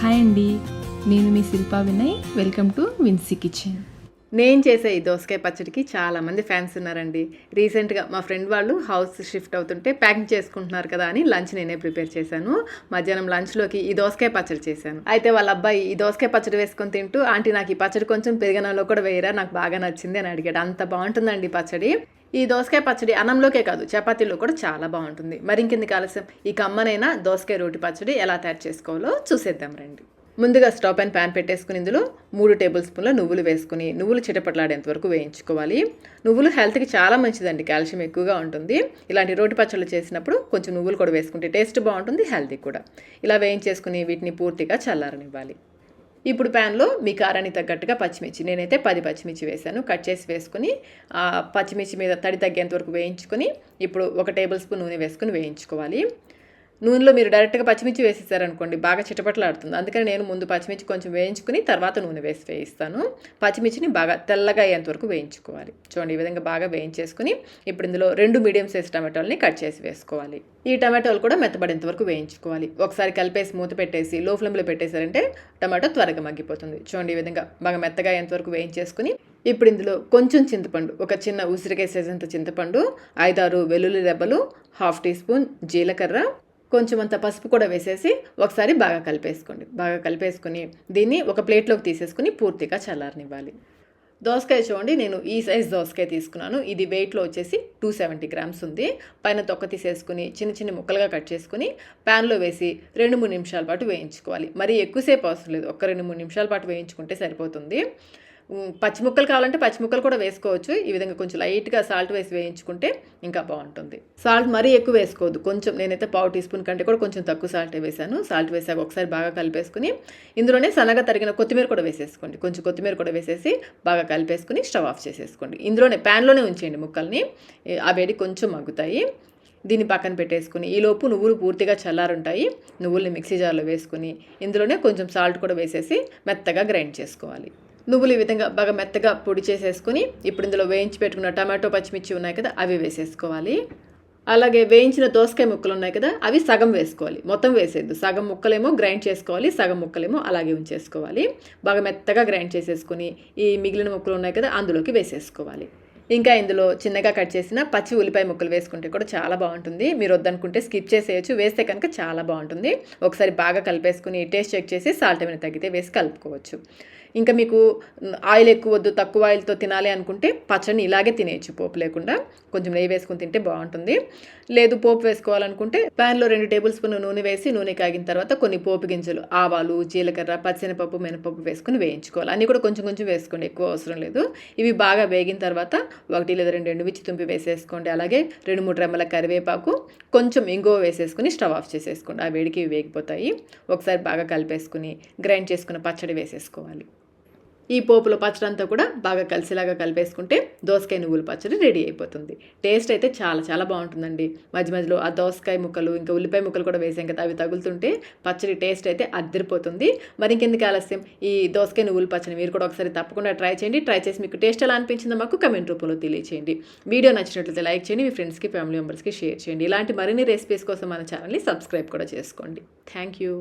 Hi అండి, నేను మీ శిల్పా వినయ్. వెల్కమ్ టు విన్సీ కిచెన్. నేను చేసే ఈ దోసకాయ పచ్చడికి చాలామంది ఫ్యాన్స్ ఉన్నారండి. రీసెంట్గా మా ఫ్రెండ్ వాళ్ళు హౌస్ షిఫ్ట్ అవుతుంటే ప్యాకింగ్ చేసుకుంటున్నారు కదా అని లంచ్ నేనే ప్రిపేర్ చేశాను. మధ్యాహ్నం లంచ్లోకి ఈ దోసకాయ పచ్చడి చేశాను. అయితే వాళ్ళ అబ్బాయి ఈ దోసకాయ పచ్చడి వేసుకొని తింటూ, ఆంటీ నాకు ఈ పచ్చడి కొంచెం పెరుగన్నంలో కూడా వేయరా, నాకు బాగా నచ్చింది అని అడిగాడు. అంత బాగుంటుందండి పచ్చడి. ఈ దోసకాయ పచ్చడి అన్నంలోకే కాదు, చపాతీలో కూడా చాలా బాగుంటుంది. మరి ఇంకెందుకు ఆలస్యం, ఈ కమ్మనైనా దోసకాయ రోటి పచ్చడి ఎలా తయారు చేసుకోవాలో చూసేద్దాం రండి. ముందుగా స్టవ్ పైన ప్యాన్ పెట్టేసుకుని ఇందులో 3 టేబుల్ స్పూన్ల నువ్వులు వేసుకుని నువ్వులు చిటపట్లాడేంత వరకు వేయించుకోవాలి. నువ్వులు హెల్త్కి చాలా మంచిదండి, కాల్షియం ఎక్కువగా ఉంటుంది. ఇలాంటి రోటి పచ్చళ్ళు చేసినప్పుడు కొంచెం నువ్వులు కూడా వేసుకుంటే టేస్ట్ బాగుంటుంది, హెల్తీ కూడా. ఇలా వేయించేసుకుని వీటిని పూర్తిగా చల్లారనివ్వాలి. ఇప్పుడు ప్యాన్లో మీ కారానికి తగ్గట్టుగా పచ్చిమిర్చి, నేనైతే 10 పచ్చిమిర్చి వేసాను, కట్ చేసి వేసుకుని పచ్చిమిర్చి మీద తడి తగ్గేంత వరకు వేయించుకొని ఇప్పుడు 1 టేబుల్ స్పూన్ నూనె వేసుకుని వేయించుకోవాలి. నూనెలో మీరు డైరెక్ట్గా పచ్చిమిర్చి వేసేసారనుకోండి బాగా చిటపట్లాడుతుంది. అందుకని నేను ముందు పచ్చిమిర్చి కొంచెం వేయించుకుని తర్వాత నూనె వేసి వేయిస్తాను. పచ్చిమిర్చిని బాగా తెల్లగా అయ్యేంత వరకు వేయించుకోవాలి. చూడండి, ఈ విధంగా బాగా వేయించేసుకుని ఇప్పుడు ఇందులో 2 మీడియం సైజ్ టమాటోల్ని కట్ చేసి వేసుకోవాలి. ఈ టమాటోలు కూడా మెత్తబడేంత వరకు వేయించుకోవాలి. ఒకసారి కలిపేసి మూత పెట్టేసి లో ఫ్లేమ్లో పెట్టేశారంటే టమాటో త్వరగా మగ్గిపోతుంది. చూడండి, ఈ విధంగా బాగా మెత్తగా అయ్యేంత వరకు వేయించేసుకుని ఇప్పుడు ఇందులో కొంచెం చింతపండు, ఒక చిన్న ఉసిరికాయ సైజ్ అంత చింతపండు, 5-6 వెల్లుల్లి రెబ్బలు, 1/2 టీ స్పూన్ జీలకర్ర, కొంచెం అంత పసుపు కూడా వేసేసి ఒకసారి బాగా కలిపేసుకోండి. బాగా కలిపేసుకుని దీన్ని ఒక ప్లేట్లోకి తీసేసుకుని పూర్తిగా చల్లారనివ్వాలి. దోసకాయ చూడండి, నేను ఈ సైజ్ దోసకాయ తీసుకున్నాను. ఇది వెయిట్లో వచ్చేసి 270 గ్రామ్స్ ఉంది. పైన తొక్క తీసేసుకుని చిన్న చిన్న ముక్కలుగా కట్ చేసుకుని ప్యాన్లో వేసి 2-3 నిమిషాల పాటు వేయించుకోవాలి. మరీ ఎక్కువసేపు అవసరం లేదు, ఒక 2-3 నిమిషాల పాటు వేయించుకుంటే సరిపోతుంది. పచ్చి ముక్కలు కావాలంటే పచ్చి ముక్కలు కూడా వేసుకోవచ్చు. ఈ విధంగా కొంచెం లైట్గా సాల్ట్ వేసి వేయించుకుంటే ఇంకా బాగుంటుంది. సాల్ట్ మరీ ఎక్కువ వేసుకోవద్దు, కొంచెం, నేనైతే 1/2 టీ స్పూన్ కంటే కూడా కొంచెం తక్కువ సాల్టే వేసాను. సాల్ట్ వేసాక ఒకసారి బాగా కలిపేసుకుని ఇందులోనే సన్నగా తరిగిన కొత్తిమీర కూడా వేసేసుకోండి. కొంచెం కొత్తిమీర కూడా వేసేసి బాగా కలిపేసుకుని స్టవ్ ఆఫ్ చేసేసుకోండి. ఇందులోనే ప్యాన్లోనే ఉంచేయండి ముక్కల్ని, ఆ వేడి కొంచెం మగ్గుతాయి. దీన్ని పక్కన పెట్టేసుకుని ఈలోపు నువ్వులు పూర్తిగా చల్లారుంటాయి. నువ్వుల్ని మిక్సీ జార్లో వేసుకుని ఇందులోనే కొంచెం సాల్ట్ కూడా వేసేసి మెత్తగా గ్రైండ్ చేసుకోవాలి. నువ్వులు ఈ విధంగా బాగా మెత్తగా పొడి చేసేసుకుని ఇప్పుడు ఇందులో వేయించి పెట్టుకున్న టమాటో పచ్చిమిర్చి ఉన్నాయి కదా, అవి వేసేసుకోవాలి. అలాగే వేయించిన దోసకాయ ముక్కలు ఉన్నాయి కదా, అవి సగం వేసుకోవాలి, మొత్తం వేసేద్దు. సగం ముక్కలేమో గ్రైండ్ చేసుకోవాలి, సగం ముక్కలేమో అలాగే ఉంచేసుకోవాలి. బాగా మెత్తగా గ్రైండ్ చేసేసుకుని ఈ మిగిలిన ముక్కలు ఉన్నాయి కదా అందులోకి వేసేసుకోవాలి. ఇంకా ఇందులో చిన్నగా కట్ చేసిన పచ్చి ఉల్లిపాయ ముక్కలు వేసుకుంటే కూడా చాలా బాగుంటుంది. మీరు వద్దనుకుంటే స్కిప్ చేసేయచ్చు, వేస్తే కనుక చాలా బాగుంటుంది. ఒకసారి బాగా కలిపేసుకుని టేస్ట్ చెక్ చేసి సాల్ట్ ఏమైనా తగ్గితే వేసి కలుపుకోవచ్చు. ఇంకా మీకు ఆయిల్ ఎక్కువ వద్దు, తక్కువ ఆయిల్తో తినాలి అనుకుంటే పచ్చడిని ఇలాగే తినేయచ్చు, పోపు లేకుండా. కొంచెం నెయ్యి వేసుకుని తింటే బాగుంటుంది. లేదు పోపు వేసుకోవాలనుకుంటే ప్యాన్లో 2 టేబుల్ స్పూన్ నూనె వేసి నూనె కాగిన తర్వాత కొన్ని పోపు గింజలు, ఆవాలు, జీలకర్ర, పచ్చెనపప్పు, మినపప్పు వేసుకుని వేయించుకోవాలి. అన్నీ కూడా కొంచెం కొంచెం వేసుకోండి, ఎక్కువ అవసరం లేదు. ఇవి బాగా వేగిన తర్వాత 1 లేదా 2 ఎండుమిర్చి తుంపి వేసేసుకోండి. అలాగే 2-3 రెమ్మల కరివేపాకు, కొంచెం ఇంగువ వేసేసుకుని స్టవ్ ఆఫ్ చేసేసుకోండి. ఆ వేడికి వేగిపోతాయి. ఒకసారి బాగా కలిపేసుకుని గ్రైండ్ చేసుకున్న పచ్చడి వేసేసుకోవాలి. ఈ పోపులో పచ్చడి అంతా కూడా బాగా కలిసేలాగా కలిపేసుకుంటే దోసకాయ నువ్వుల పచ్చడి రెడీ అయిపోతుంది. టేస్ట్ అయితే చాలా చాలా బాగుంటుందండి. మధ్య మధ్యలో ఆ దోసకాయ ముక్కలు ఇంకా ఉల్లిపాయ ముక్కలు కూడా వేసాం కదా, అవి తగులుతుంటే పచ్చడి టేస్ట్ అయితే అద్దరిపోతుంది. మరి ఇంకెందుకు ఆలస్యం, ఈ దోసకాయ నువ్వుల పచ్చడి మీరు కూడా ఒకసారి తప్పకుండా ట్రై చేయండి. ట్రై చేసి మీకు టేస్ట్ ఎలా అనిపించిందో మాకు కమెంట్ రూపంలో తెలియచేయండి. వీడియో నచ్చినట్లయితే లైక్ చేయండి, మీ ఫ్రెండ్స్కి, ఫ్యామిలీ మెంబర్స్కి షేర్ చేయండి. ఇలాంటి మరిన్ని రెసిపీస్ కోసం మన ఛానల్ని సబ్స్క్రైబ్ కూడా చేసుకోండి. Thank you.